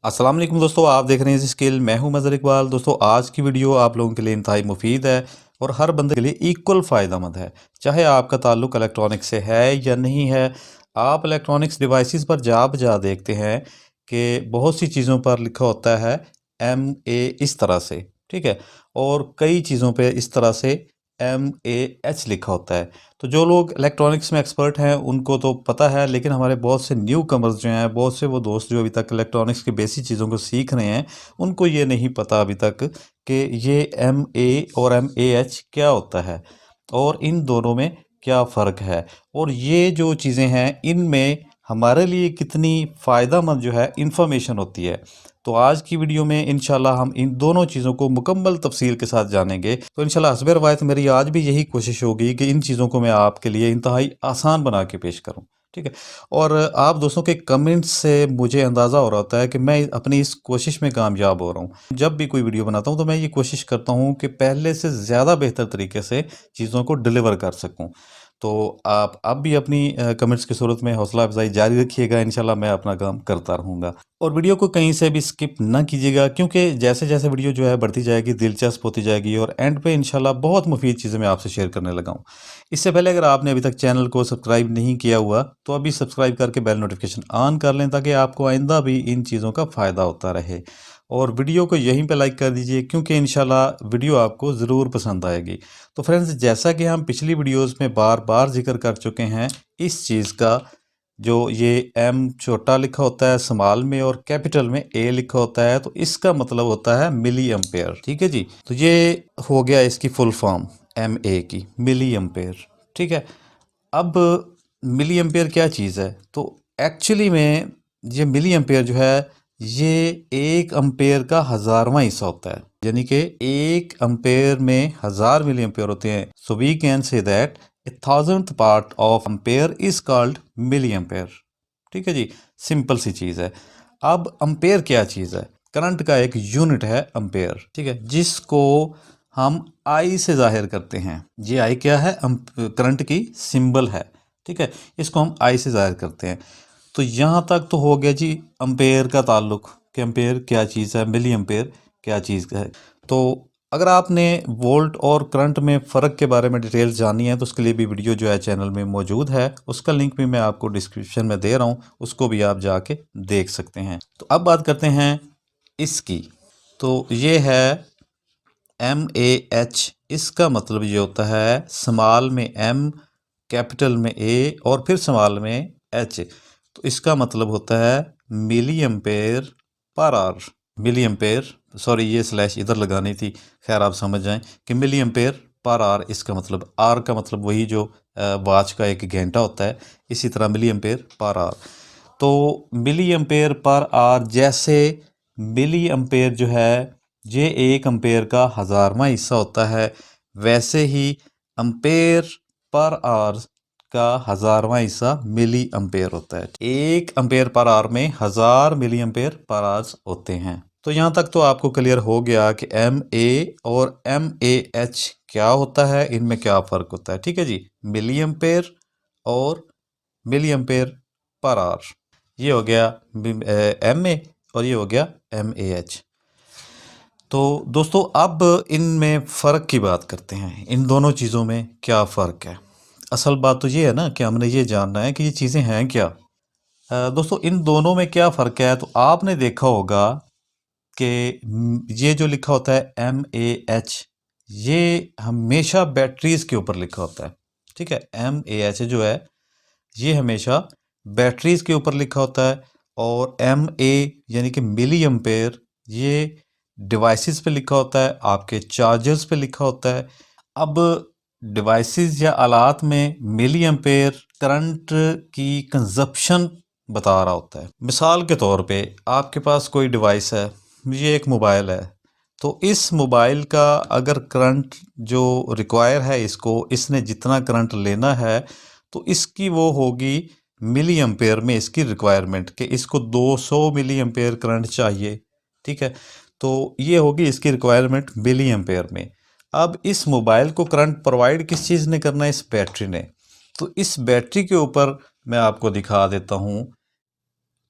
अस्सलाम वालेकुम दोस्तों, आप देख रहे हैं स्किल। मैं हूं मज़हर इकबाल। दोस्तों, आज की वीडियो आप लोगों के लिए इंतहाई मुफीद है और हर बंदे के लिए इक्वल फ़ायदेमंद है। चाहे आपका ताल्लुक़ इलेक्ट्रॉनिक्स से है या नहीं है, आप इलेक्ट्रॉनिक्स डिवाइसेस पर जा बजा देखते हैं कि बहुत सी चीज़ों पर लिखा होता है MA इस तरह से, ठीक है, और कई चीज़ों पे इस तरह से MAH लिखा होता है। तो जो लोग इलेक्ट्रॉनिक्स में एक्सपर्ट हैं उनको तो पता है, लेकिन हमारे बहुत से न्यू कमर्स जो हैं, बहुत से वो दोस्त जो अभी तक इलेक्ट्रॉनिक्स की बेसिक चीज़ों को सीख रहे हैं, उनको ये नहीं पता अभी तक कि ये MA और MAH क्या होता है और इन दोनों में क्या फ़र्क है, और ये जो चीज़ें हैं इनमें हमारे लिए कितनी फ़ायदेमंद जो है इंफॉर्मेशन होती है। तो आज की वीडियो में इंशाल्लाह हम इन दोनों चीज़ों को मुकम्मल तफसील के साथ जानेंगे। तो इंशाल्लाह हस्ब रवायत मेरी आज भी यही कोशिश होगी कि इन चीज़ों को मैं आपके लिए इंतहाई आसान बना के पेश करूँ, ठीक है। और आप दोस्तों के कमेंट्स से मुझे अंदाज़ा हो रहा होता है कि मैं अपनी इस कोशिश में कामयाब हो रहा हूँ। जब भी कोई वीडियो बनाता हूँ तो मैं ये कोशिश करता हूँ कि पहले से ज़्यादा बेहतर तरीके से चीज़ों को डिलीवर कर सकूँ। तो आप अब भी अपनी कमेंट्स की सूरत में हौसला अफ़ज़ाई जारी रखिएगा, इंशाल्लाह मैं अपना काम करता रहूँगा। और वीडियो को कहीं से भी स्किप ना कीजिएगा, क्योंकि जैसे-जैसे वीडियो जो है बढ़ती जाएगी, दिलचस्प होती जाएगी और एंड पे इंशाल्लाह बहुत मुफीद चीज़ें मैं आपसे शेयर करने लगा हूँ। इससे पहले अगर आपने अभी तक चैनल को सब्सक्राइब नहीं किया हुआ, तो अभी सब्सक्राइब करके बेल नोटिफिकेशन ऑन कर लें, ताकि आपको आइंदा भी इन चीज़ों का फ़ायदा होता रहे। और वीडियो को यहीं पे लाइक कर दीजिए, क्योंकि इंशाल्लाह वीडियो आपको ज़रूर पसंद आएगी। तो फ्रेंड्स, जैसा कि हम पिछली वीडियोज़ में बार-बार ज़िक्र कर चुके हैं, इस चीज़ का जो ये M छोटा लिखा होता है स्मॉल में और कैपिटल में A लिखा होता है, तो इसका मतलब होता है मिली एम्पेयर, ठीक है जी। तो ये हो गया इसकी फुल फॉर्म MA की, मिली एम्पेयर, ठीक है। अब मिली एम्पेयर क्या चीज़ है? तो एक्चुअली में ये मिली एम्पेयर जो है, ये एक एम्पेयर का हज़ारवां हिस्सा होता है, यानी कि एक एम्पेयर में 1000 मिली एम्पेयर होते हैं। So we can say that a thousandth part of ampere is called milli ampere, ठीक है जी। सिंपल सी चीज़ है। अब एम्पेयर क्या चीज़ है? करंट का एक यूनिट है एम्पेयर, ठीक है, जिसको हम आई से जाहिर करते हैं। ये आई क्या है? करंट की सिंबल है, ठीक है, इसको हम आई से जाहिर करते हैं। तो यहाँ तक तो हो गया जी एम्पेयर का ताल्लुक, कि एम्पेयर क्या चीज़ है, मिली एम्पेयर क्या चीज़ है। तो अगर आपने वोल्ट और करंट में फ़र्क के बारे में डिटेल्स जाननी है, तो उसके लिए भी वीडियो जो है चैनल में मौजूद है, उसका लिंक भी मैं आपको डिस्क्रिप्शन में दे रहा हूँ, उसको भी आप जाके देख सकते हैं। तो अब बात करते हैं इसकी। तो ये है MAH, इसका मतलब ये होता है स्मॉल में M, कैपिटल में A और फिर स्मॉल में H। तो इसका मतलब होता है milli ampere per hour. Milli ampere, sorry ये स्लैश इधर लगानी थी, खैर आप समझ जाएं कि मिली एम्पेयर पर आवर, इसका मतलब आर का मतलब वही जो वॉच का एक घंटा होता है, इसी तरह मिली एम्पेयर पर आवर। तो मिली एम्पेयर पर आवर, जैसे मिली एम्पेयर जो है ये एक एम्पेयर का हज़ारवां हिस्सा होता है, वैसे ही एम्पेयर पर आवर का हज़ारवां हिस्सा मिली एम्पेयर होता है। एक एम्पेयर पर आवर में 1000 मिली एम्पेयर पर आवर्स होते हैं। तो यहाँ तक तो आपको क्लियर हो गया कि MA और MAH क्या होता है, इनमें क्या फ़र्क होता है, ठीक है जी। मिली एम्पेयर और मिली एम्पेयर पर आवर, ये हो गया MA और ये हो गया MAH। तो दोस्तों, अब इनमें फ़र्क की बात करते हैं, इन दोनों चीज़ों में क्या फ़र्क है। असल बात तो ये है ना कि हमने ये जानना है कि ये चीज़ें हैं क्या। दोस्तों, इन दोनों में क्या फ़र्क है, तो आपने देखा होगा कि ये जो लिखा होता है MAH, ये हमेशा बैटरीज़ के ऊपर लिखा होता है, ठीक है। MAH जो है ये हमेशा बैटरीज़ के ऊपर लिखा होता है, और MA यानी कि मिली एम्पेयर, ये डिवाइसेस पे लिखा होता है, आपके चार्जर्स पे लिखा होता है। अब डिवाइसेस या आलात में मिली एम्पेयर करंट की कंजप्शन बता रहा होता है। मिसाल के तौर पे आपके पास कोई डिवाइस है, ये एक मोबाइल है, तो इस मोबाइल का अगर करंट जो रिक्वायर है, इसने जितना करंट लेना है, तो इसकी वो होगी मिली एम्पेयर में इसकी रिक्वायरमेंट, कि इसको 200 मिली एम्पेयर करंट चाहिए, ठीक है। तो ये होगी इसकी रिक्वायरमेंट मिली एम्पेयर में। अब इस मोबाइल को करंट प्रोवाइड किस चीज़ ने करना है? इस बैटरी ने। तो इस बैटरी के ऊपर मैं आपको दिखा देता हूँ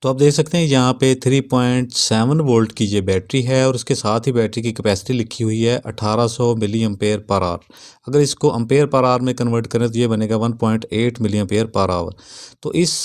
तो आप देख सकते हैं यहाँ पे 3.7 वोल्ट की ये बैटरी है और उसके साथ ही बैटरी की कैपेसिटी लिखी हुई है 1800 मिली एम्पेयर पर आवर। अगर इसको एम्पेयर पर आवर में कन्वर्ट करें तो ये बनेगा 1.8 मिली एम्पेयर पर आवर। तो इस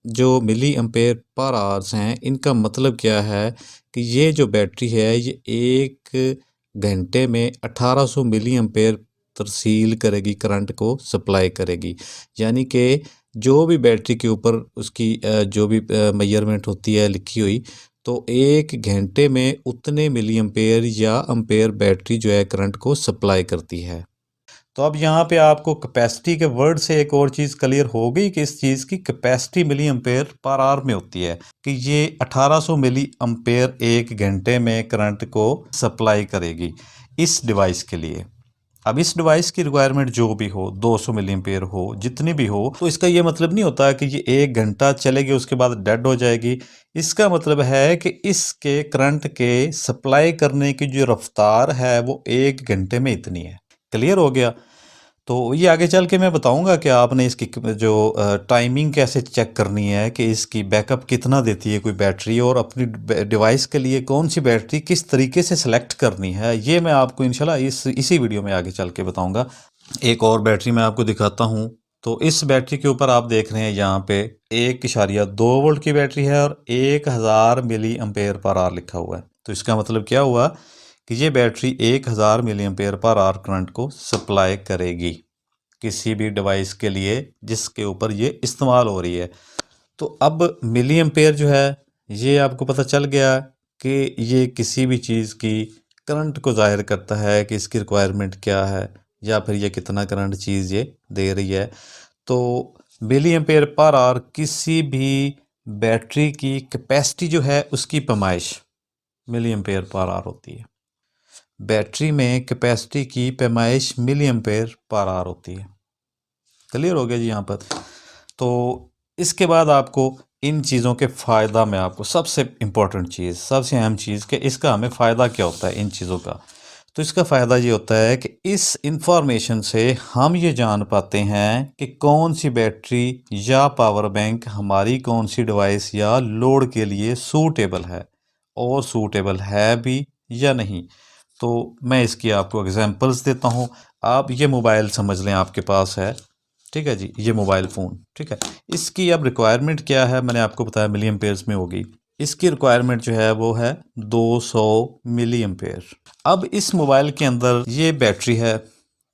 जो मिली एम्पेयर पर आवर्स हैं इनका मतलब क्या है कि ये जो बैटरी है ये 1 घंटे में 1800 मिली एम्पेयर तरसील करेगी, करंट को सप्लाई करेगी। यानी कि जो भी बैटरी के ऊपर उसकी जो भी मेजरमेंट होती है लिखी हुई, तो 1 घंटे में उतने मिली एम्पेयर या एम्पेयर बैटरी जो है करंट को सप्लाई करती है। तो अब यहाँ पे आपको कैपेसिटी के वर्ड से एक और चीज़ क्लियर हो गई कि इस चीज़ की capacity milli ampere per hour में होती है कि ये 1800 मिली एम्पेयर 1 घंटे में करंट को सप्लाई करेगी इस डिवाइस के लिए। अब इस डिवाइस की रिक्वायरमेंट जो भी हो, 200 मिली एम्पेयर हो, जितनी भी हो, तो इसका ये मतलब नहीं होता कि ये 1 घंटा चलेगी उसके बाद डेड हो जाएगी। इसका मतलब है कि इसके करंट के सप्लाई करने की जो रफ्तार है वो 1 घंटे में इतनी है। क्लियर हो गया? तो ये आगे चल के मैं बताऊंगा कि आपने इसकी जो टाइमिंग कैसे चेक करनी है कि इसकी बैकअप कितना देती है कोई बैटरी, और अपनी डिवाइस के लिए कौन सी बैटरी किस तरीके से सिलेक्ट करनी है, ये मैं आपको इंशाल्लाह इसी वीडियो में आगे चल के बताऊंगा। एक और बैटरी मैं आपको दिखाता हूँ। तो इस बैटरी के ऊपर आप देख रहे हैं यहाँ पे 1.2 वोल्ट की बैटरी है और 1000 मिली एम्पेयर पर आवर लिखा हुआ है। तो इसका मतलब क्या हुआ कि ये battery 1000 milli ampere per hour current को सप्लाई करेगी किसी भी डिवाइस के लिए जिसके ऊपर ये इस्तेमाल हो रही है। तो अब मिली एम्पेयर जो है ये आपको पता चल गया कि ये किसी भी चीज़ की करंट को ज़ाहिर करता है कि इसकी रिक्वायरमेंट क्या है या फिर ये कितना करंट चीज़ ये दे रही है। तो मिली एम्पेयर पर आवर किसी भी बैटरी की कैपेसिटी जो है उसकी पैमाइश मिली एम्पेयर पर आवर होती है। बैटरी में कैपेसिटी की पैमाइश मिली एम्पेयर पर आवर होती है। क्लियर हो गया जी यहाँ पर? तो इसके बाद आपको इन चीज़ों के फ़ायदा में आपको सबसे इम्पोर्टेंट चीज़, सबसे अहम चीज़ कि इसका हमें फ़ायदा क्या होता है इन चीज़ों का। तो इसका फ़ायदा ये होता है कि इस इंफॉर्मेशन से हम ये जान पाते हैं कि कौन सी बैटरी या पावर बैंक हमारी कौन सी डिवाइस या लोड के लिए सूटेबल है और सूटेबल है भी या नहीं। तो मैं इसकी आपको एग्जांपल्स देता हूँ। आप ये मोबाइल समझ लें आपके पास है, ठीक है जी, ये मोबाइल फ़ोन, ठीक है। इसकी अब रिक्वायरमेंट क्या है, मैंने आपको बताया मिली एम्पेयर्स में होगी। इसकी रिक्वायरमेंट जो है वो है 200 मिली एम्पेयर। अब इस मोबाइल के अंदर ये बैटरी है,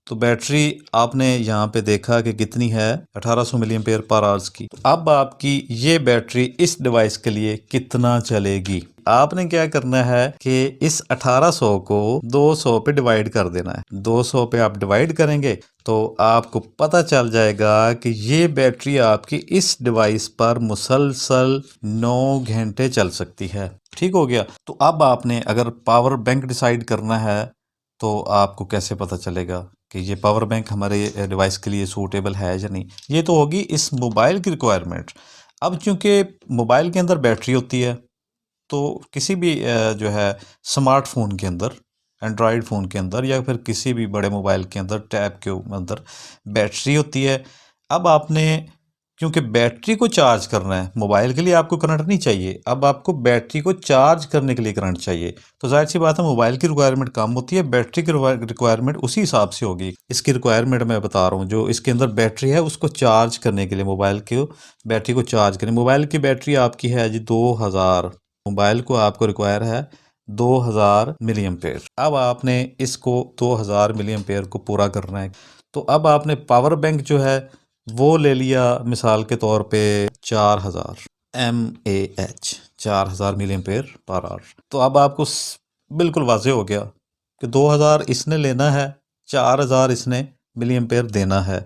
तो बैटरी आपने यहाँ पे देखा कि कितनी है 1800 मिली एम्पेयर पर आवर्स की। तो अब आपकी ये बैटरी इस डिवाइस के लिए कितना चलेगी, आपने क्या करना है कि इस 1800 को 200 पे डिवाइड कर देना है। 200 पे आप डिवाइड करेंगे तो आपको पता चल जाएगा कि ये बैटरी आपकी इस डिवाइस पर मुसलसल 9 घंटे चल सकती है। ठीक हो गया? तो अब आपने अगर पावर बैंक डिसाइड करना है तो आपको कैसे पता चलेगा कि ये पावर बैंक हमारे डिवाइस के लिए सूटेबल है या नहीं। ये तो होगी इस मोबाइल की रिक्वायरमेंट। अब चूंकि मोबाइल के अंदर बैटरी होती है तो किसी भी जो है स्मार्टफोन के अंदर, एंड्रॉयड फ़ोन के अंदर या फिर किसी भी बड़े मोबाइल के अंदर टैब के अंदर बैटरी होती है। अब आपने क्योंकि बैटरी को चार्ज करना है, मोबाइल के लिए आपको करंट नहीं चाहिए, अब आपको बैटरी को चार्ज करने के लिए करंट चाहिए। तो जाहिर सी बात है मोबाइल की रिक्वायरमेंट कम होती है, बैटरी की रिक्वायरमेंट उसी हिसाब से होगी। इसकी रिक्वायरमेंट मैं बता रहा हूँ, जो इसके अंदर बैटरी है उसको चार्ज करने के लिए, मोबाइल को बैटरी को चार्ज करें। मोबाइल की बैटरी आपकी है जी 2000, मोबाइल को आपको रिक्वायर है 2000 मिली एम्पेयर। अब आपने इसको 2000 मिली एम्पेयर को पूरा करना है। तो अब आपने पावर बैंक जो है वो ले लिया मिसाल के तौर पे 4000 mAh, 4000 milli ampere per hour. तो अब आपको बिल्कुल वाज़ेह हो गया कि 2000 इसने लेना है, 4000 इसने मिली एम्पेयर देना है।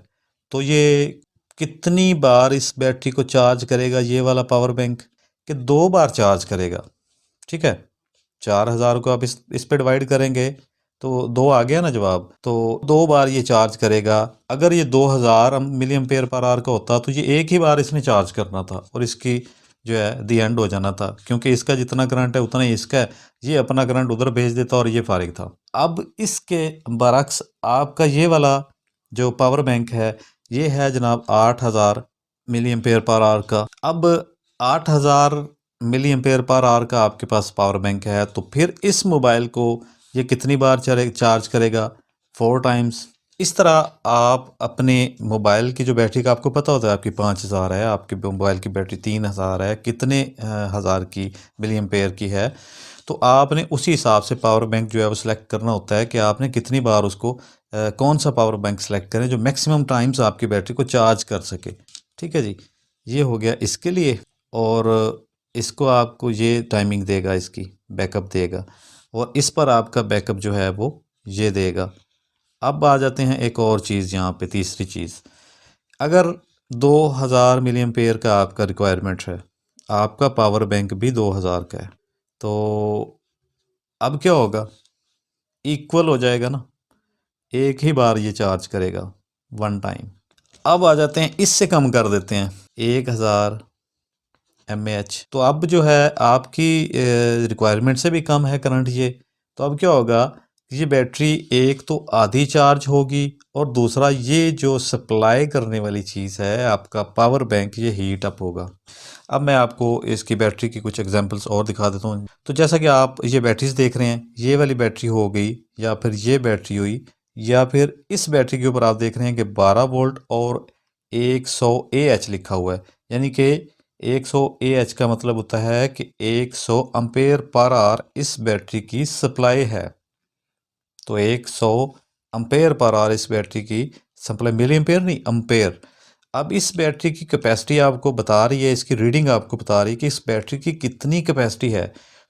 तो ये कितनी बार इस बैटरी को चार्ज करेगा ये वाला पावर बैंक, कि 2 बार चार्ज करेगा। ठीक है, 4000 को आप इस पे डिवाइड करेंगे तो 2 आ गया ना जवाब। तो 2 बार ये चार्ज करेगा। अगर ये 2000 मिली एम्पेयर पर आवर का होता तो ये एक ही बार इसने चार्ज करना था और इसकी जो है दी एंड हो जाना था, क्योंकि इसका जितना करंट है उतना ही इसका है। ये अपना करंट उधर भेज देता और ये फारिग था। अब इसके बरक्स आपका ये वाला जो पावर बैंक है ये है जनाब 8000 मिली एम्पेयर पर आवर का। अब 8000 मिली एम्पेयर पर आवर का आपके पास पावर बैंक है, तो फिर इस मोबाइल को ये कितनी बार चार्ज करेगा? 4 टाइम्स। इस तरह आप अपने मोबाइल की जो बैटरी का आपको पता होता है आपकी 5000 है, आपके मोबाइल की बैटरी 3000 है, कितने हज़ार की मिली एम्पेयर की है, तो आपने उसी हिसाब से पावर बैंक जो है वो सिलेक्ट करना होता है कि आपने कितनी बार उसको कौन सा पावर बैंक सेलेक्ट करें जो मैक्सिमम टाइम्स आपकी बैटरी को चार्ज कर सके। ठीक है जी, ये हो गया इसके लिए। और इसको आपको ये टाइमिंग देगा, इसकी बैकअप देगा, और इस पर आपका बैकअप जो है वो ये देगा। अब आ जाते हैं एक और चीज़ यहाँ पे, तीसरी चीज़। अगर 2000 मिली एम्पेयर का आपका रिक्वायरमेंट है, आपका पावर बैंक भी 2000 का है, तो अब क्या होगा? इक्वल हो जाएगा ना, एक ही बार ये चार्ज करेगा, वन टाइम। अब आ जाते हैं, इससे कम कर देते हैं 1000 mAh। तो अब जो है आपकी रिक्वायरमेंट से भी कम है करंट ये। तो अब क्या होगा, ये बैटरी एक तो आधी चार्ज होगी, और दूसरा ये जो सप्लाई करने वाली चीज़ है आपका पावर बैंक, ये हीट अप होगा। अब मैं आपको इसकी बैटरी की कुछ एग्जांपल्स और दिखा देता हूँ। तो जैसा कि आप ये बैटरीज देख रहे हैं, ये वाली बैटरी हो गई, या फिर ये बैटरी हुई, या फिर इस बैटरी के ऊपर आप देख रहे हैं कि 12 वोल्ट और 100 AH लिखा हुआ है। यानी कि 100 AH का मतलब होता है कि 100 अम्पेयर पर आवर इस बैटरी की सप्लाई है। तो 100 अम्पेयर पर आवर इस बैटरी की सप्लाई, मिली एम्पेयर नहीं, अम्पेयर। अब इस बैटरी की कैपेसिटी आपको बता रही है, इसकी रीडिंग आपको बता रही है कि इस बैटरी की कितनी कैपेसिटी है।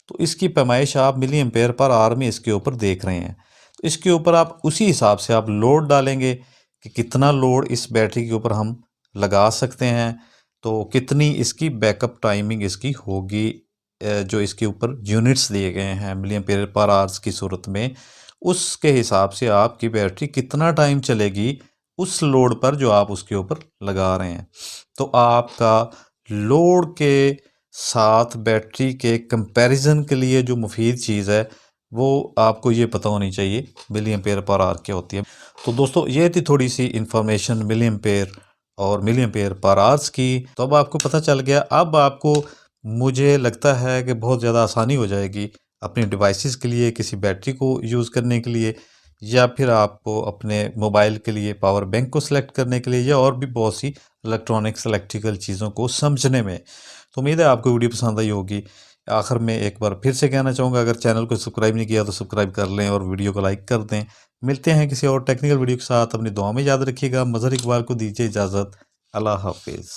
तो इसकी पैमाइश आप मिली एम्पेयर पर आवर में इसके ऊपर देख रहे हैं। तो इसके ऊपर आप उसी हिसाब से आप लोड डालेंगे कि कितना लोड इस बैटरी के ऊपर हम लगा सकते हैं, तो कितनी इसकी बैकअप टाइमिंग इसकी होगी। जो इसके ऊपर यूनिट्स दिए गए हैं मिली एम्पेयर पर आवर्स की सूरत में, उसके हिसाब से आपकी बैटरी कितना टाइम चलेगी उस लोड पर जो आप उसके ऊपर लगा रहे हैं। तो आपका लोड के साथ बैटरी के कंपैरिजन के लिए जो मुफीद चीज़ है वो आपको ये पता होनी चाहिए मिली एम्पेयर पर आवर क्या होती है। तो दोस्तों, ये थी थोड़ी सी इंफॉर्मेशन मिली एम्पेयर और मिली एम्पेयर पर आवर्स की। तो अब आपको पता चल गया। अब आपको, मुझे लगता है कि बहुत ज़्यादा आसानी हो जाएगी अपने डिवाइसेस के लिए, किसी बैटरी को यूज़ करने के लिए, या फिर आपको अपने मोबाइल के लिए पावर बैंक को सिलेक्ट करने के लिए, या और भी बहुत सी इलेक्ट्रॉनिक्स इलेक्ट्रिकल चीज़ों को समझने में। तो उम्मीद है आपको वीडियो पसंद आई होगी। आखिर में एक बार फिर से कहना चाहूँगा, अगर चैनल को सब्सक्राइब नहीं किया तो सब्सक्राइब कर लें और वीडियो को लाइक कर दें। मिलते हैं किसी और टेक्निकल वीडियो के साथ। अपनी दुआ में याद रखिएगा। मज़हर इकबाल को दीजिए इजाज़त। अल्लाह हाफिज़।